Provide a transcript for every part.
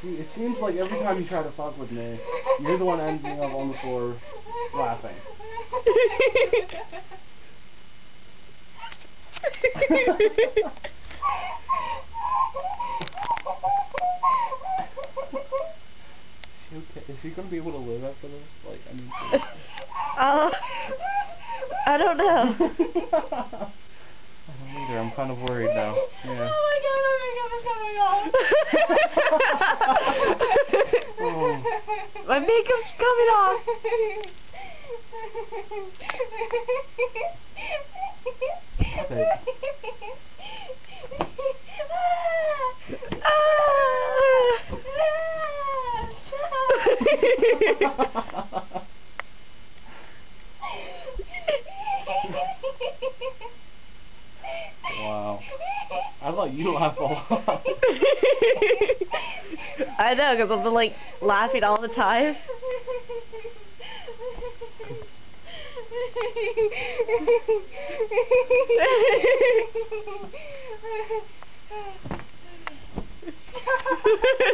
see, it seems like every time you try to fuck with me, you're the one ending up on the floor laughing. Is he gonna be able to live after this? Like, I mean... I don't know. I don't either. I'm kind of worried now. Yeah. Oh my god, Oh. my makeup's coming off. Stop it. Wow. I thought you laughed a lot. I know, because I've been like laughing all the time.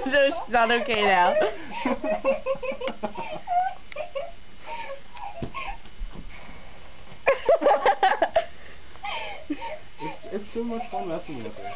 No, it's not okay now. It's so much fun messing with her.